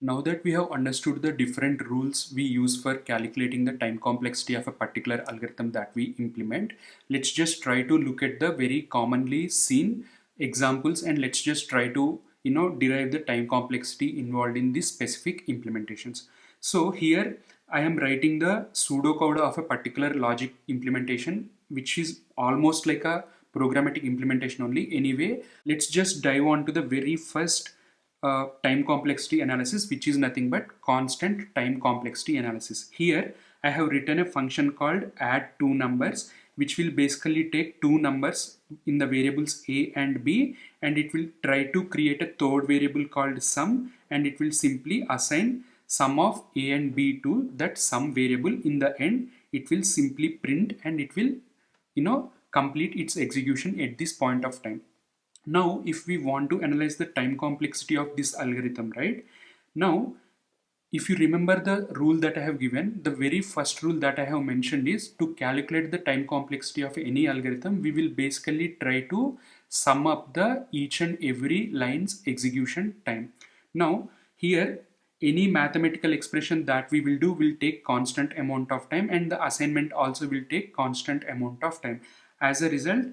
Now that we have understood the different rules we use for calculating the time complexity of a particular algorithm that we implement, let's just try to look at the very commonly seen examples, and let's just try to derive the time complexity involved in these specific implementations. So here I am writing the pseudocode of a particular logic implementation, which is almost like a programmatic implementation only. Anyway, let's just dive on to the very first time complexity analysis, which is nothing but constant time complexity analysis. Here I have written a function called add two numbers, which will basically take two numbers in the variables a and b, and it will try to create a third variable called sum, and it will simply assign sum of a and b to that sum variable. In the end it will simply print, and it will complete its execution at this point of time. Now if we want to analyze the time complexity of this algorithm, right? Now if you remember the rule that I have given, the very first rule that I have mentioned is to calculate the time complexity of any algorithm, we will basically try to sum up the each and every line's execution time. Now here any mathematical expression that we will do will take constant amount of time, and the assignment also will take constant amount of time. As a result,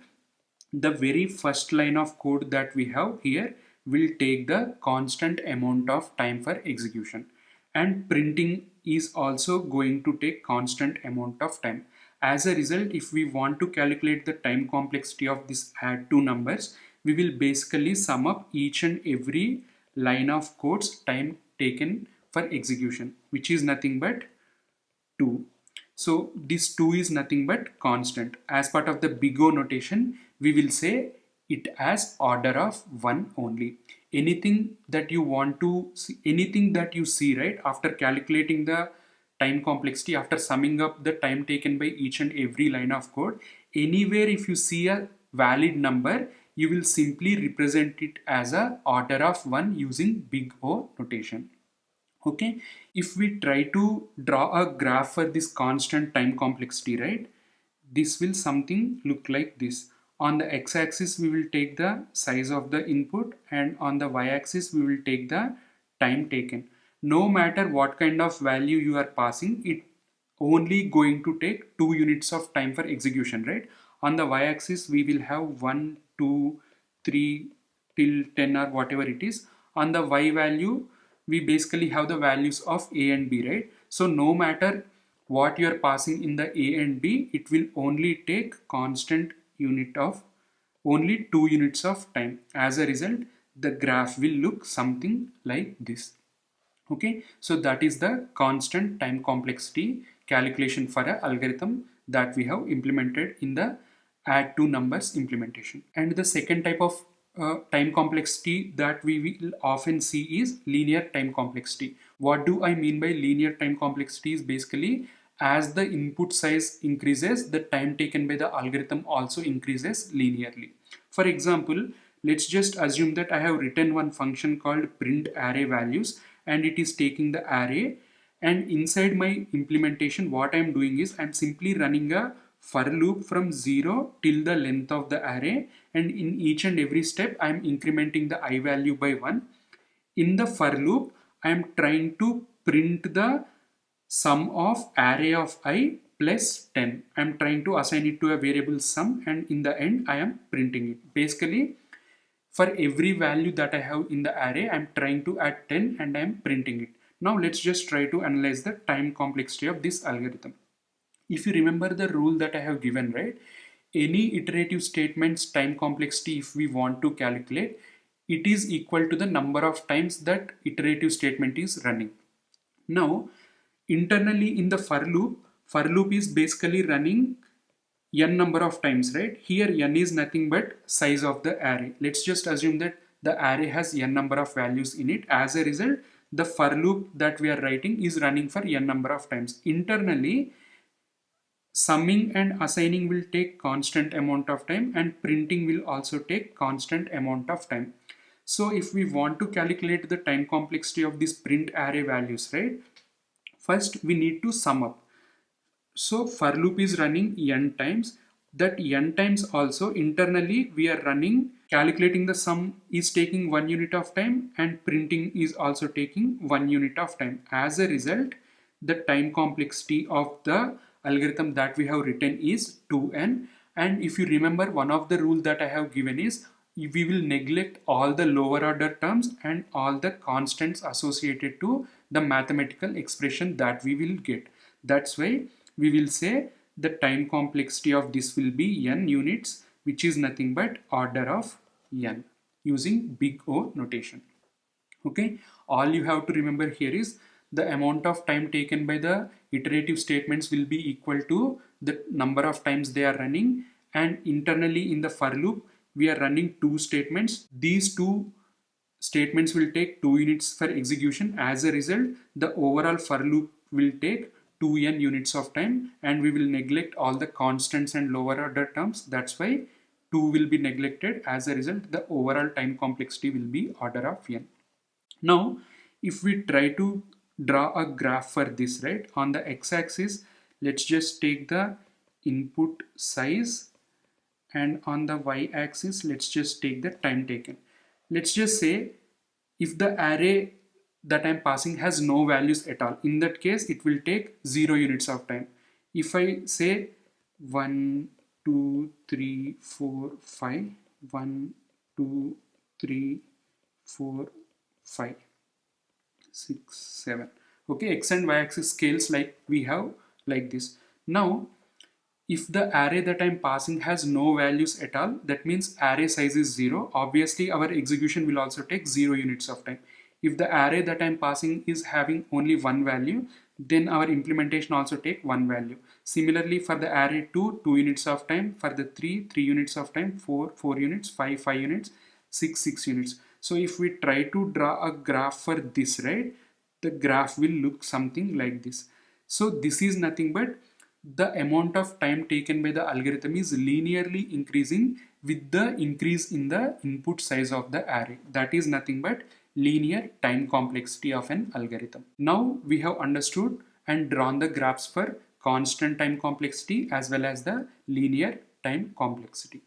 the very first line of code that we have here will take the constant amount of time for execution, and printing is also going to take constant amount of time. As a result, if we want to calculate the time complexity of this add two numbers, we will basically sum up each and every line of code's time taken for execution, which is nothing but 2. So this 2 is nothing but constant. As part of the big O notation, we will say it as order of 1 only. Anything that you want to see, anything that you see, right, after calculating the time complexity, after summing up the time taken by each and every line of code, anywhere if you see a valid number, you will simply represent it as a order of 1 using big O notation. Okay, if we try to draw a graph for this constant time complexity, right, this will something look like this. On the x-axis we will take the size of the input, and on the y-axis we will take the time taken. No matter what kind of value you are passing, it only going to take 2 units of time for execution, right? On the y-axis we will have 1 2 3 till 10 or whatever it is. On the y value we basically have the values of a and b, right? So no matter what you are passing in the a and b, it will only take constant unit of only 2 units of time. As a result, the graph will look something like this. Okay, so that is the constant time complexity calculation for an algorithm that we have implemented in the add two numbers implementation. And the second type of time complexity that we will often see is linear time complexity. What do I mean by linear time complexity? Is basically as the input size increases, the time taken by the algorithm also increases linearly. For example, let's just assume that I have written one function called print array values, and it is taking the array, and inside my implementation what I am doing is I am simply running a for loop from 0 till the length of the array, and in each and every step I am incrementing the I value by 1. In the for loop I am trying to print the sum of array of I plus 10. I am trying to assign it to a variable sum, and in the end I am printing it. Basically, for every value that I have in the array, I am trying to add 10 and I am printing it. Now let's just try to analyze the time complexity of this algorithm. If you remember the rule that I have given, right, any iterative statement's time complexity, if we want to calculate, it is equal to the number of times that iterative statement is running. Now internally in the for loop is basically running n number of times, right? Here n is nothing but size of the array. Let's just assume that the array has n number of values in it. As a result, the for loop that we are writing is running for n number of times. Internally, summing and assigning will take constant amount of time, and printing will also take constant amount of time. So if we want to calculate the time complexity of these print array values, right, first we need to sum up. So for loop is running n times. that n times also internally we are running calculating the sum is taking 1 unit of time and printing is also taking 1 unit of time. As a result, the time complexity of the algorithm that we have written is 2n. And if you remember, one of the rule that I have given is we will neglect all the lower order terms and all the constants associated to the mathematical expression that we will get. That's why we will say the time complexity of this will be n units, which is nothing but order of n using big O notation. Okay, all you have to remember here is the amount of time taken by the iterative statements will be equal to the number of times they are running, and internally in the for loop we are running two statements. These two statements will take 2 units for execution. As a result, the overall for loop will take 2n units of time, and we will neglect all the constants and lower order terms. That's why 2 will be neglected. As a result, the overall time complexity will be order of n. Now, if we try to draw a graph for this, right, on the x-axis, let's just take the input size, and on the y-axis, let's just take the time taken. Let's just say if the array that I'm passing has no values at all, in that case, it will take 0 units of time. If I say 1, 2, 3, 4, 5, 1, 2, 3, 4, 5, 6, 7. Okay, x and y axis scales like we have like this. Now, if the array that I'm passing has no values at all, that means array size is 0. Obviously, our execution will also take 0 units of time. If the array that I'm passing is having only one value, then our implementation also take one value. Similarly, for the array 2, 2 units of time, for the 3, 3 units of time, 4, 4 units, 5, 5 units, 6, 6 units. So if we try to draw a graph for this, right, the graph will look something like this. So this is nothing but the amount of time taken by the algorithm is linearly increasing with the increase in the input size of the array. That is nothing but linear time complexity of an algorithm. Now we have understood and drawn the graphs for constant time complexity as well as the linear time complexity.